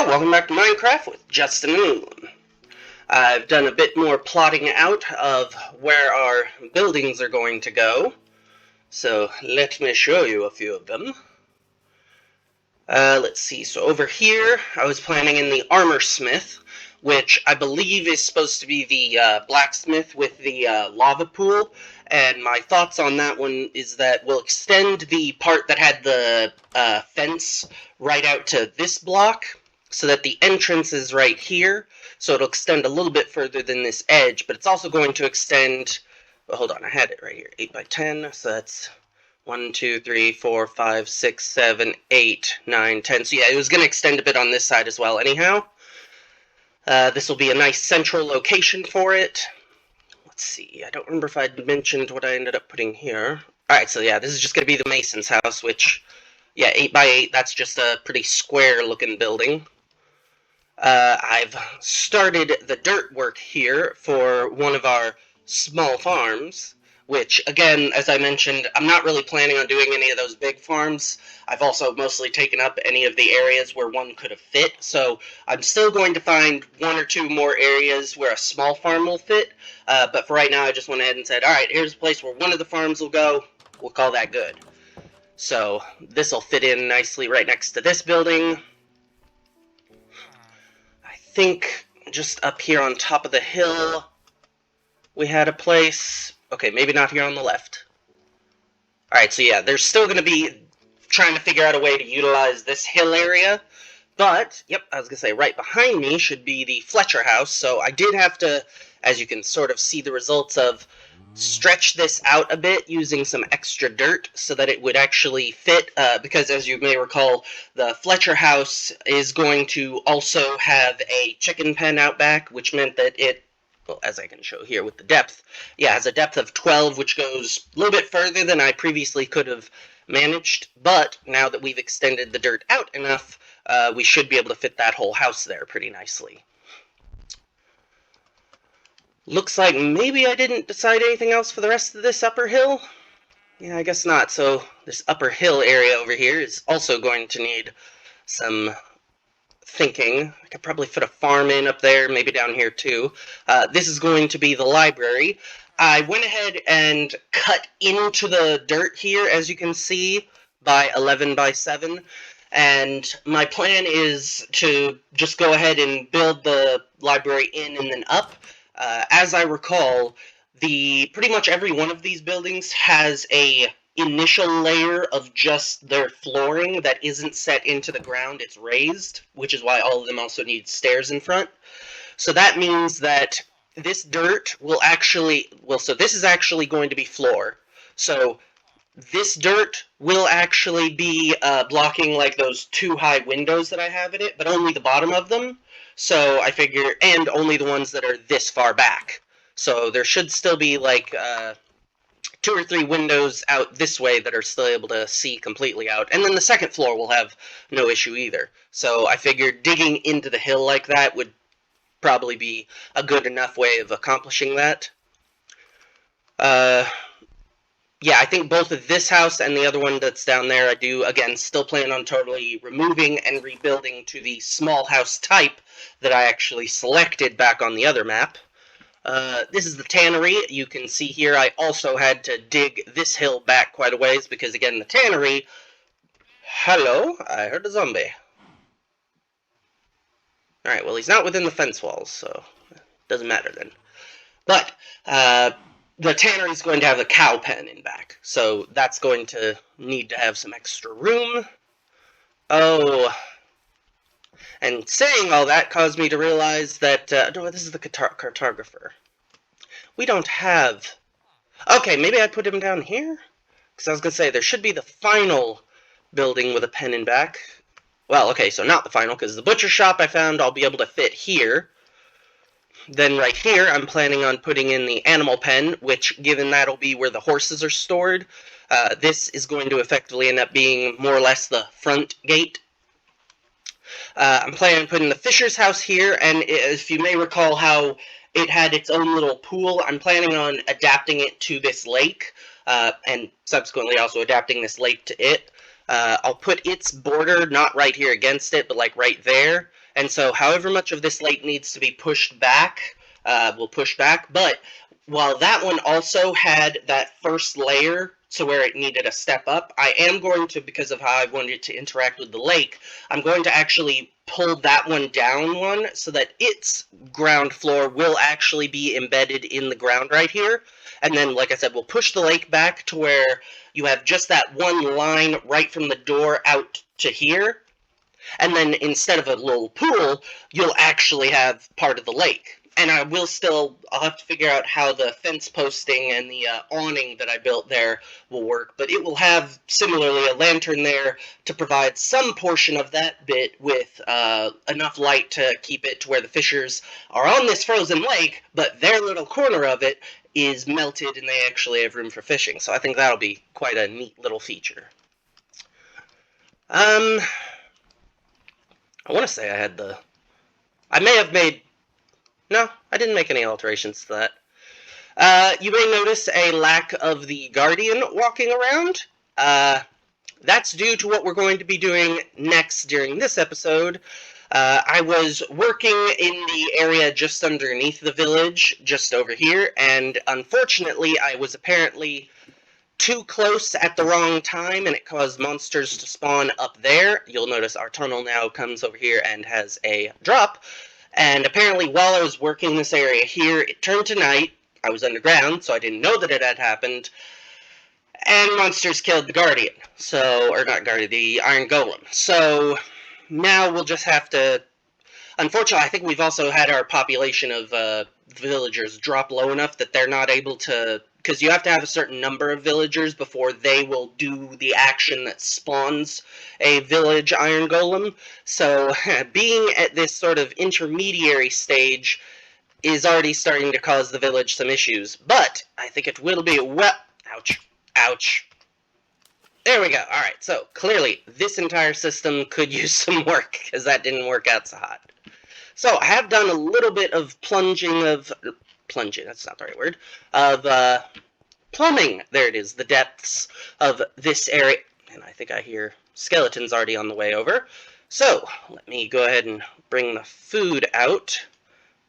welcome back to Minecraft with Justin and England. I've done a bit more plotting out of where our buildings are going to go, so let me show you a few of them. Let's see, so over here I was planning in the armor smith, which I believe is supposed to be the blacksmith with the lava pool, and my thoughts on that one is that we'll extend the part that had the fence right out to this block, so that the entrance is right here, so it'll extend a little bit further than this edge, but it's also going to extend, well, hold on, I had it right here, 8 by 10, so that's 1, 2, 3, 4, 5, 6, 7, 8, 9, 10, so yeah, it was going to extend a bit on this side as well anyhow. This will be a nice central location for it. Let's see, I don't remember if I mentioned what I ended up putting here. Alright, so yeah, this is just going to be the mason's house, which, yeah, 8 by 8, that's just a pretty square looking building. I've started the dirt work here for one of our small farms, which, again, as I mentioned, I'm not really planning on doing any of those big farms. I've also mostly taken up any of the areas where one could have fit, so I'm still going to find 1 or 2 more areas where a small farm will fit, but for right now I just went ahead and said, alright, here's a place where one of the farms will go, we'll call that good. So, this will fit in nicely right next to this building. I think just up here on top of the hill we had a place. Okay, maybe not here on the left. Alright, so yeah, there's still going to be trying to figure out a way to utilize this hill area. But, yep, I was going to say, right behind me should be the Fletcher house. So I did have to, as you can sort of see the results of, stretch this out a bit using some extra dirt so that it would actually fit, because as you may recall, the Fletcher house is going to also have a chicken pen out back, which meant that it, well, as I can show here with the depth, yeah, has a depth of 12, which goes a little bit further than I previously could have managed, but now that we've extended the dirt out enough, we should be able to fit that whole house there pretty nicely. Looks like maybe I didn't decide anything else for the rest of this upper hill. Yeah, I guess not. So this upper hill area over here is also going to need some thinking. I could probably fit a farm in up there, maybe down here too. This is going to be the library. I went ahead and cut into the dirt here, as you can see, by 11 by 7. And my plan is to just go ahead and build the library in and then up. As I recall, pretty much every one of these buildings has a initial layer of just their flooring that isn't set into the ground, it's raised, which is why all of them also need stairs in front. So that means that this dirt will actually, well, so this is actually going to be floor. So this dirt will actually be blocking like those 2 high windows that I have in it, but only the bottom of them. So I figure, and only the ones that are this far back. So there should still be like 2 or 3 windows out this way that are still able to see completely out. And then the second floor will have no issue either. So I figured digging into the hill like that would probably be a good enough way of accomplishing that. Yeah, I think both of this house and the other one that's down there, I do, again, still plan on totally removing and rebuilding to the small house type that I actually selected back on the other map. This is the tannery. You can see here I also had to dig this hill back quite a ways because, again, the tannery... Hello, I heard a zombie. Alright, well, he's not within the fence walls, so it doesn't matter then. But, the tannery is going to have a cow pen in back, so that's going to need to have some extra room. Oh, and saying all that caused me to realize that, no, this is the cartographer. We don't have... Okay, maybe I put him down here? Because I was going to say, there should be the final building with a pen in back. Well, okay, so not the final, because the butcher shop I found I'll be able to fit here. Then right here, I'm planning on putting in the animal pen, which, given that'll be where the horses are stored, this is going to effectively end up being more or less the front gate. I'm planning on putting the fisher's house here, and if you may recall how it had its own little pool, I'm planning on adapting it to this lake, and subsequently also adapting this lake to it. I'll put its border not right here against it, but like right there, And so however much of this lake needs to be pushed back, we'll push back. But while that one also had that first layer to where it needed a step up, I am going to, because of how I wanted it to interact with the lake, I'm going to actually pull that one down one so that its ground floor will actually be embedded in the ground right here. And then, like I said, we'll push the lake back to where you have just that one line right from the door out to here. And then instead of a little pool, you'll actually have part of the lake. And I'll have to figure out how the fence posting and the awning that I built there will work. But it will have, similarly, a lantern there to provide some portion of that bit with enough light to keep it to where the fishers are on this frozen lake, but their little corner of it is melted and they actually have room for fishing. So I think that'll be quite a neat little feature. I want to say I may have made... No, I didn't make any alterations to that. You may notice a lack of the Guardian walking around. That's due to what we're going to be doing next during this episode. I was working in the area just underneath the village, just over here, and unfortunately I was apparently too close at the wrong time, and it caused monsters to spawn up there. You'll notice our tunnel now comes over here and has a drop. And apparently while I was working this area here, it turned to night. I was underground, so I didn't know that it had happened. And monsters killed the Guardian. Or not Guardian, the Iron Golem. So now we'll just have to... Unfortunately, I think we've also had our population of villagers drop low enough that they're not able to... Because you have to have a certain number of villagers before they will do the action that spawns a village Iron Golem. So being at this sort of intermediary stage is already starting to cause the village some issues. But I think it will be... Ouch. Ouch. There we go. Alright, so clearly this entire system could use some work, because that didn't work out so hot. So I have done a little bit of plunging, that's not the right word, of plumbing, there it is, the depths of this area. And I think I hear skeletons already on the way over. So let me go ahead and bring the food out,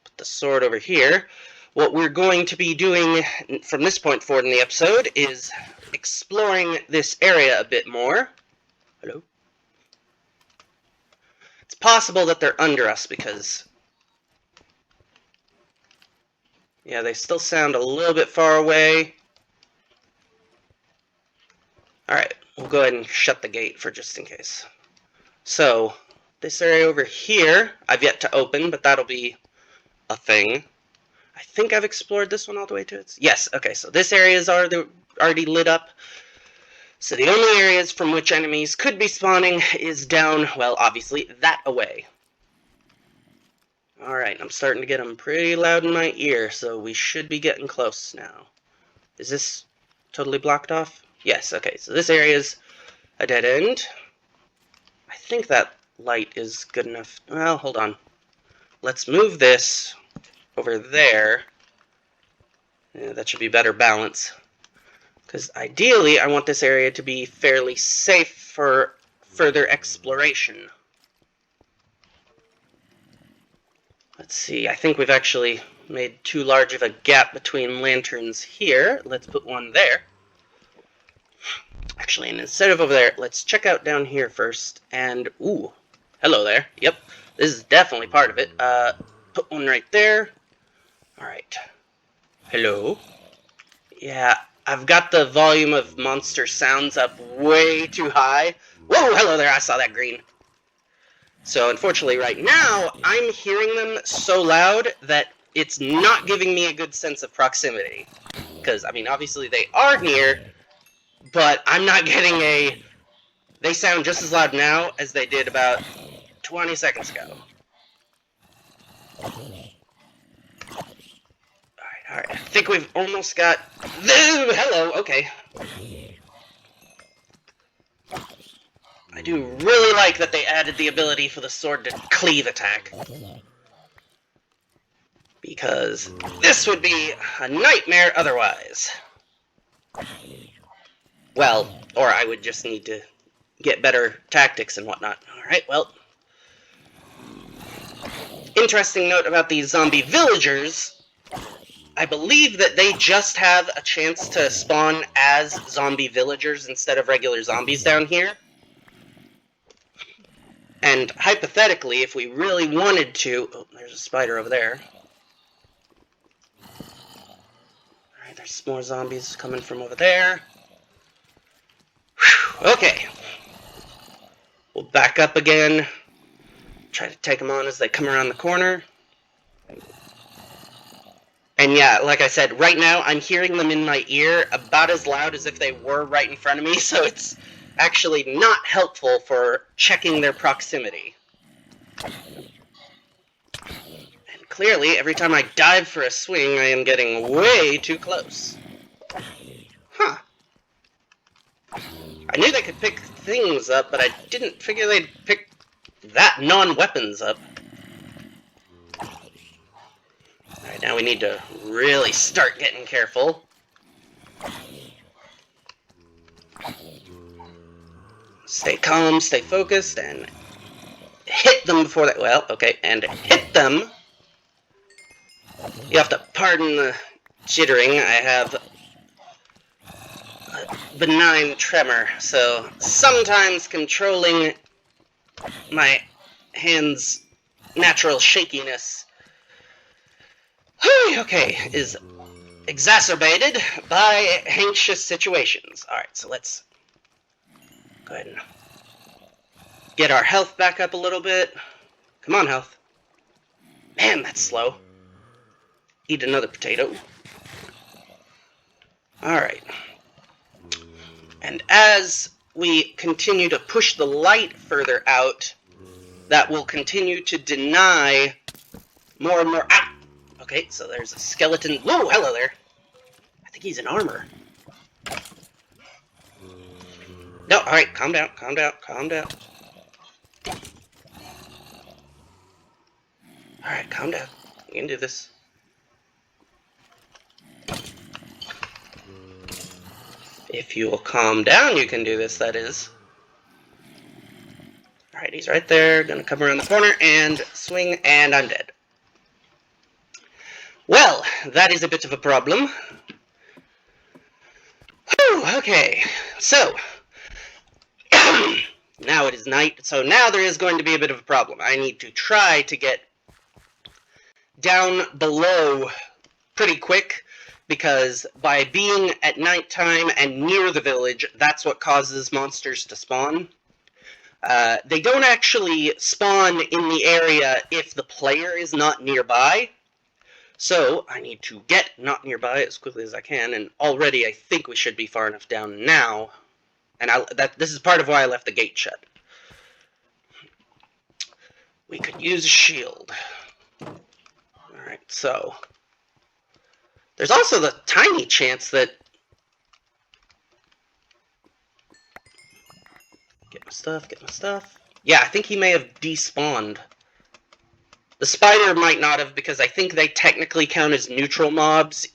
put the sword over here. What we're going to be doing from this point forward in the episode is exploring this area a bit more. Hello? It's possible that they're under us because... Yeah, they still sound a little bit far away. Alright, we'll go ahead and shut the gate for just in case. So, this area over here, I've yet to open, but that'll be a thing. I think I've explored this one all the way to its... Yes, okay, so this area is already lit up. So the only areas from which enemies could be spawning is down, well, obviously, that away. Alright, I'm starting to get them pretty loud in my ear, so we should be getting close now. Is this totally blocked off? Yes, okay, so this area is a dead end. I think that light is good enough. Well, hold on. Let's move this over there. Yeah, that should be better balance. Because ideally, I want this area to be fairly safe for further exploration. Let's see, I think we've actually made too large of a gap between lanterns here. Let's put one there. Actually, and instead of over there, let's check out down here first. And, ooh, hello there. Yep, this is definitely part of it. Put one right there. Alright. Hello. Yeah, I've got the volume of monster sounds up way too high. Whoa, hello there, I saw that green. So, unfortunately, right now, I'm hearing them so loud that it's not giving me a good sense of proximity. Because, I mean, obviously they are near, but I'm not getting a... They sound just as loud now as they did about 20 seconds ago. Alright, I think we've almost got... Hello, okay. I do really like that they added the ability for the sword to cleave attack. Because this would be a nightmare otherwise. Well, or I would just need to get better tactics and whatnot. Alright, well. Interesting note about these zombie villagers, I believe that they just have a chance to spawn as zombie villagers instead of regular zombies down here. And hypothetically, if we really wanted to... Oh, there's a spider over there. Alright, there's more zombies coming from over there. Whew, okay. We'll back up again. Try to take them on as they come around the corner. And yeah, like I said, right now I'm hearing them in my ear about as loud as if they were right in front of me, so it's actually not helpful for checking their proximity. And clearly, every time I dive for a swing, I am getting way too close. Huh. I knew they could pick things up, but I didn't figure they'd pick that non-weapons up. Alright, now we need to really start getting careful. Stay calm, stay focused, and hit them before they... Well, okay, and hit them. You have to pardon the jittering. I have a benign tremor, so sometimes controlling my hands' natural shakiness okay, is exacerbated by anxious situations. Alright, so let's go ahead and get our health back up a little bit. Come on, health. Man, that's slow. Eat another potato. Alright. And as we continue to push the light further out, that will continue to deny more and more... Ah! Okay, so there's a skeleton. Whoa, hello there. I think he's in armor. No, alright, calm down, calm down, calm down. Alright, calm down. You can do this. If you will calm down, you can do this, that is. Alright, he's right there. Gonna come around the corner and swing, and I'm dead. Well, that is a bit of a problem. Whew, okay, so... now it is night, so now there is going to be a bit of a problem. I need to try to get down below pretty quick, because by being at nighttime and near the village, that's what causes monsters to spawn. They don't actually spawn in the area if the player is not nearby. So, I need to get not nearby as quickly as I can, and already I think we should be far enough down now. And this is part of why I left the gate shut. We could use a shield. Alright, so... there's also the tiny chance that... Get my stuff. Yeah, I think he may have despawned. The spider might not have, because I think they technically count as neutral mobs,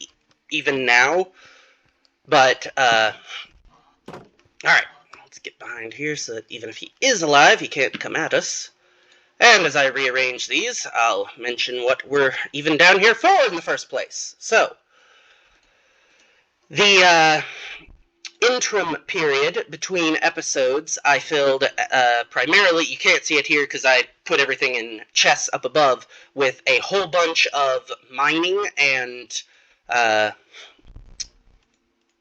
even now. But, alright, let's get behind here so that even if he is alive, he can't come at us. And as I rearrange these, I'll mention what we're even down here for in the first place. So, the, interim period between episodes, I filled primarily, you can't see it here because I put everything in chests up above, with a whole bunch of mining and,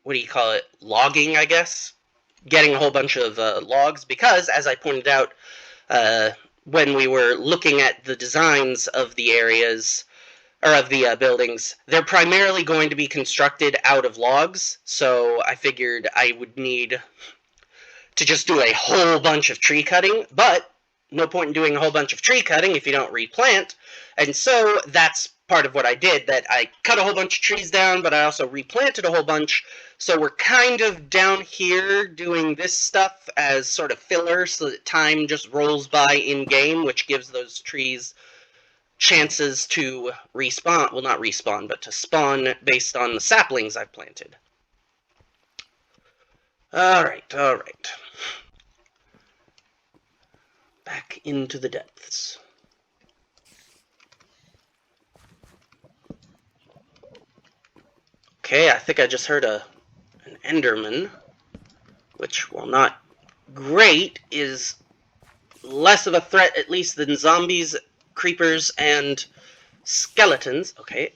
what do you call it, logging, I guess? Getting a whole bunch of logs, because, as I pointed out, when we were looking at the designs of the areas, or of the buildings, they're primarily going to be constructed out of logs, so I figured I would need to just do a whole bunch of tree cutting, but no point in doing a whole bunch of tree cutting if you don't replant, and so that's part of what I did, that I cut a whole bunch of trees down, but I also replanted a whole bunch, so we're kind of down here doing this stuff as sort of filler, so that time just rolls by in-game, which gives those trees chances to respawn, well, not respawn, but to spawn based on the saplings I've planted. Alright. Back into the depths. Okay, I think I just heard an Enderman, which, while not great, is less of a threat, at least, than zombies, creepers, and skeletons. Okay.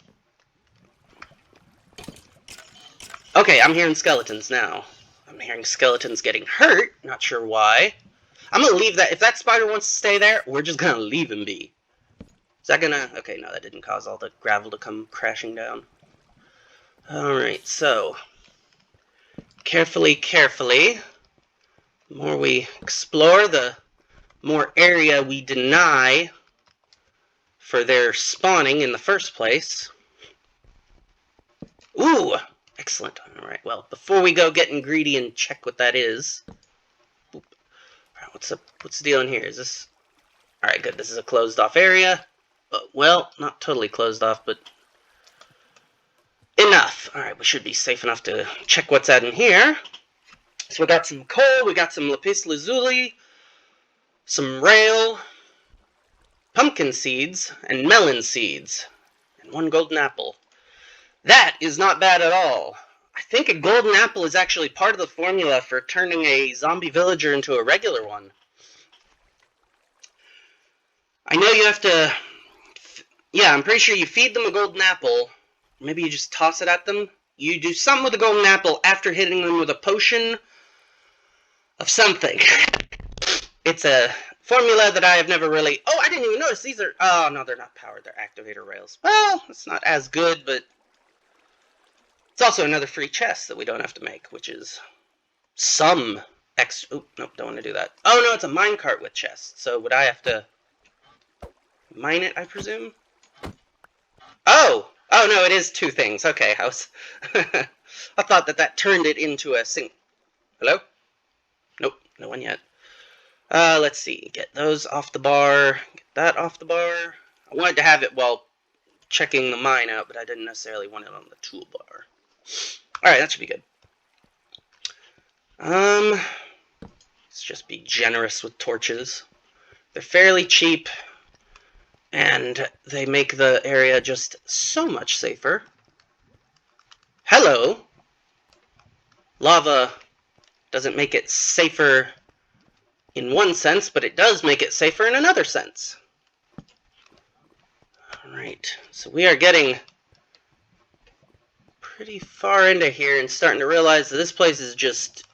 Okay, I'm hearing skeletons now. I'm hearing skeletons getting hurt. Not sure why. I'm gonna leave that. If that spider wants to stay there, we're just gonna leave him be. Is that gonna... Okay, no, that didn't cause all the gravel to come crashing down. Alright, so... Carefully, carefully. The more we explore, the more area we deny for their spawning in the first place. Ooh! Excellent. Alright, well, before we go getting greedy and check what that is... Alright, what's the deal in here? Is this... Alright, good. This is a closed-off area. Well, not totally closed off, but... enough! Alright, we should be safe enough to check what's out in here. So we got some coal, we got some lapis lazuli, some rail, pumpkin seeds, and melon seeds, and 1 golden apple. That is not bad at all. I think a golden apple is actually part of the formula for turning a zombie villager into a regular one. I know you have to... Yeah, I'm pretty sure you feed them a golden apple. Maybe you just toss it at them. You do something with the golden apple after hitting them with a potion of something. It's a formula that I have never really... Oh, I didn't even notice. These are... Oh, no, they're not powered. They're activator rails. Well, it's not as good, but... It's also another free chest that we don't have to make, which is some extra... Oop, nope, don't want to do that. Oh, no, it's a minecart with chests. So would I have to mine it, I presume? Oh! Oh, no, it is 2 things. Okay, I was... I thought that turned it into a sing... Hello? Nope, no one yet. Let's see. Get those off the bar. Get that off the bar. I wanted to have it while checking the mine out, but I didn't necessarily want it on the toolbar. Alright, that should be good. Let's just be generous with torches. They're fairly cheap, and they make the area just so much safer. Hello! Lava doesn't make it safer in one sense, but it does make it safer in another sense. Alright, so we are getting pretty far into here and starting to realize that this place is just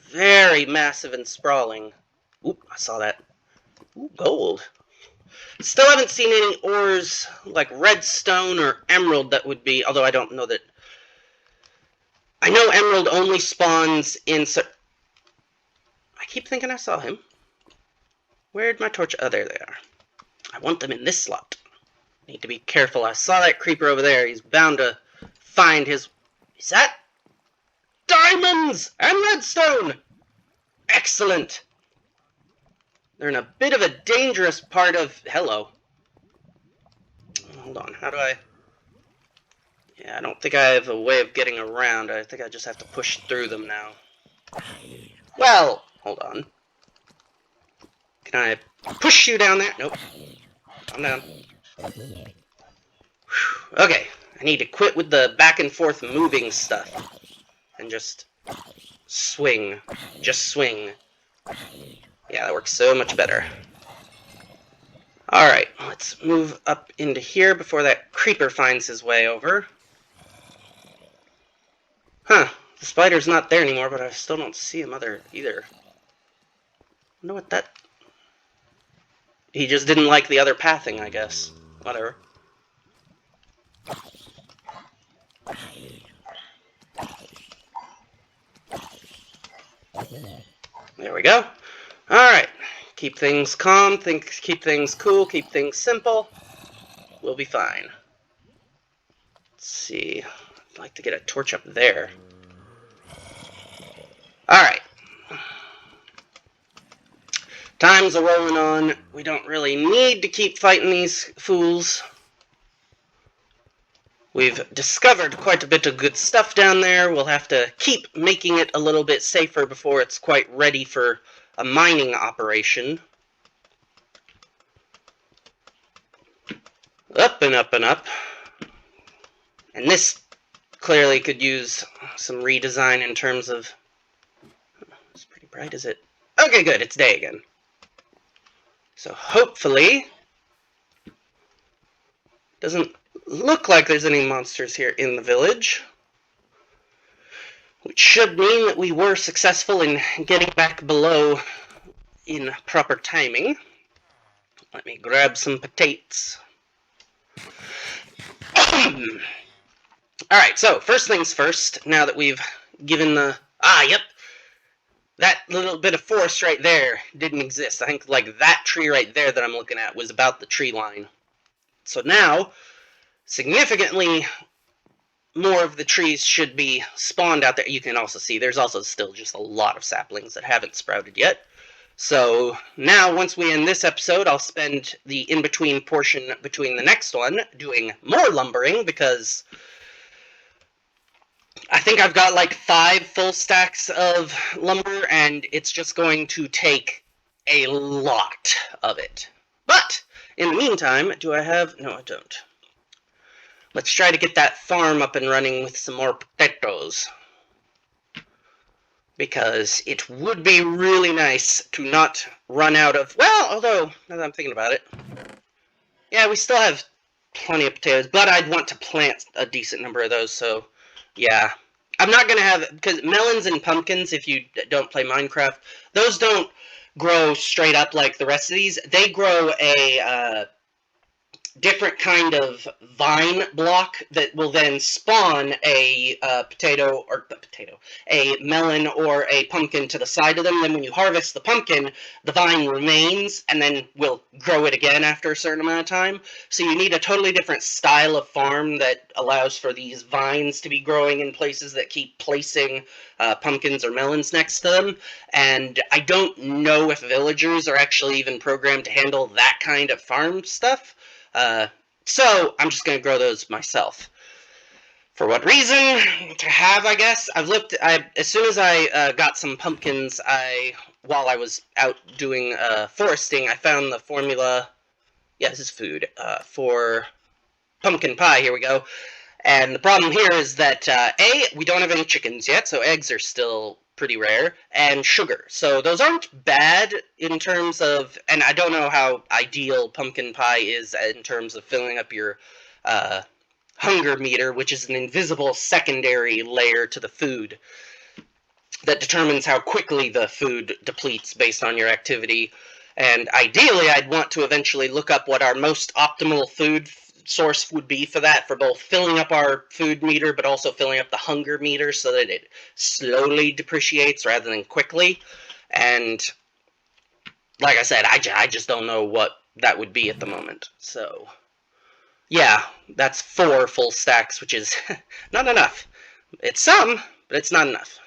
very massive and sprawling. Oop, I saw that. Ooh, gold. Still haven't seen any ores like redstone or emerald that would be, although I don't know that. I know emerald only spawns in... I keep thinking I saw him. Where'd my torch... Oh, there they are. I want them in this slot. Need to be careful. I saw that creeper over there. He's bound to find his... Is that... diamonds and redstone! Excellent! They're in a bit of a dangerous part of... Hello. Hold on. How do I... Yeah, I don't think I have a way of getting around. I think I just have to push through them now. Well, hold on. Can I push you down there? Nope. Calm down. Okay, I need to quit with the back and forth moving stuff. And just swing. Just swing. Yeah, that works so much better. Alright, let's move up into here before that creeper finds his way over. Huh, the spider's not there anymore, but I still don't see him either. I wonder what that... He just didn't like the other pathing, I guess. Whatever. There we go. Alright. Keep things calm, keep things cool, keep things simple. We'll be fine. Let's see. I'd like to get a torch up there. Alright. Time's a rolling on. We don't really need to keep fighting these fools. We've discovered quite a bit of good stuff down there. We'll have to keep making it a little bit safer before it's quite ready for a mining operation. Up and up and up. And this clearly could use some redesign in terms of... It's pretty bright, is it? Okay, good, it's day again. So hopefully... Doesn't look like there's any monsters here in the village. Which should mean that we were successful in getting back below in proper timing. Let me grab some potatoes. Alright, so first things first, now that we've given the... yep. That little bit of forest right there didn't exist. I think like that tree right there that I'm looking at was about the tree line. So now, significantly more of the trees should be spawned out there. You can also see there's also still just a lot of saplings that haven't sprouted yet. So now, once we end this episode, I'll spend the in-between portion between the next one doing more lumbering, because I think I've got like 5 full stacks of lumber, and it's just going to take a lot of it. But, in the meantime, do I have... No, I don't. Let's try to get that farm up and running with some more potatoes. Because it would be really nice to not run out of... Well, although, now that I'm thinking about it... Yeah, we still have plenty of potatoes, but I'd want to plant a decent number of those, so... Yeah. I'm not going to have... Because melons and pumpkins, if you don't play Minecraft, those don't grow straight up like the rest of these. They grow a... different kind of vine block that will then spawn a a melon or a pumpkin to the side of them. Then when you harvest the pumpkin, the vine remains and then will grow it again after a certain amount of time. So you need a totally different style of farm that allows for these vines to be growing in places that keep placing pumpkins or melons next to them. And I don't know if villagers are actually even programmed to handle that kind of farm stuff. So I'm just going to grow those myself. For what reason? To have, I guess. As soon as I got some pumpkins, while I was out doing foresting, I found the formula. Yeah, this is food for pumpkin pie. Here we go. And the problem here is that we don't have any chickens yet, so eggs are still pretty rare, and sugar. So those aren't bad in terms of, and I don't know how ideal pumpkin pie is in terms of filling up your hunger meter, which is an invisible secondary layer to the food that determines how quickly the food depletes based on your activity. And ideally, I'd want to eventually look up what our most optimal food source would be for that, for both filling up our food meter but also filling up the hunger meter so that it slowly depreciates rather than quickly. And like I said, I just don't know what that would be at the moment. So yeah, that's 4 full stacks, which is not enough. It's some, but it's not enough.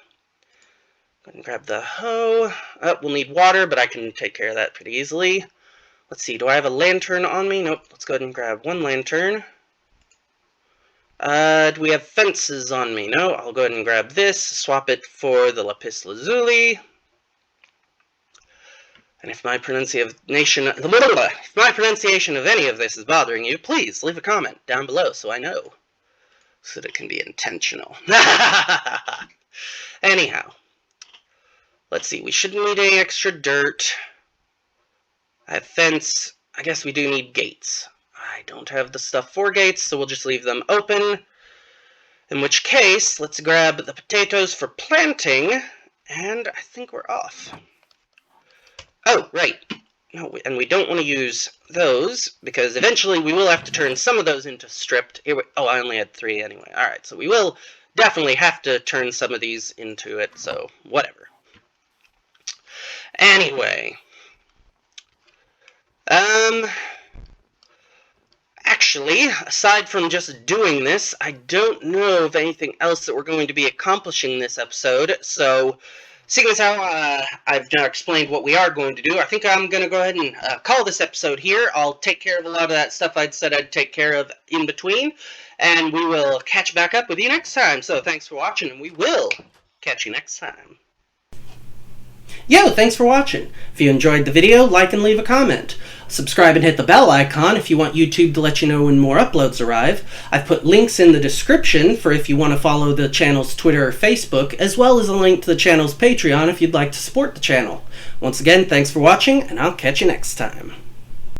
Go ahead and grab the hoe. We'll need water, but I can take care of that pretty easily. Let's see, do I have a lantern on me? Nope, let's go ahead and grab 1 lantern. Do we have fences on me? No, I'll go ahead and grab this, swap it for the lapis lazuli. And if my pronunciation of any of this is bothering you, please leave a comment down below so I know, so that it can be intentional. Anyhow, let's see, we shouldn't need any extra dirt. I have fence. I guess we do need gates. I don't have the stuff for gates, so we'll just leave them open. In which case, let's grab the potatoes for planting, and I think we're off. Oh, right. No, and we don't want to use those, because eventually we will have to turn some of those into stripped. Oh, I only had 3 anyway. Alright, so we will definitely have to turn some of these into it, so whatever. Anyway... Actually, aside from just doing this, I don't know of anything else that we're going to be accomplishing this episode, so seeing as how I've now explained what we are going to do, I think I'm going to go ahead and call this episode here. I'll take care of a lot of that stuff I'd said I'd take care of in between, and we will catch back up with you next time. So thanks for watching, and we will catch you next time. Yo, thanks for watching. If you enjoyed the video, like and leave a comment. Subscribe and hit the bell icon if you want YouTube to let you know when more uploads arrive. I've put links in the description for if you want to follow the channel's Twitter or Facebook, as well as a link to the channel's Patreon if you'd like to support the channel. Once again, thanks for watching, and I'll catch you next time.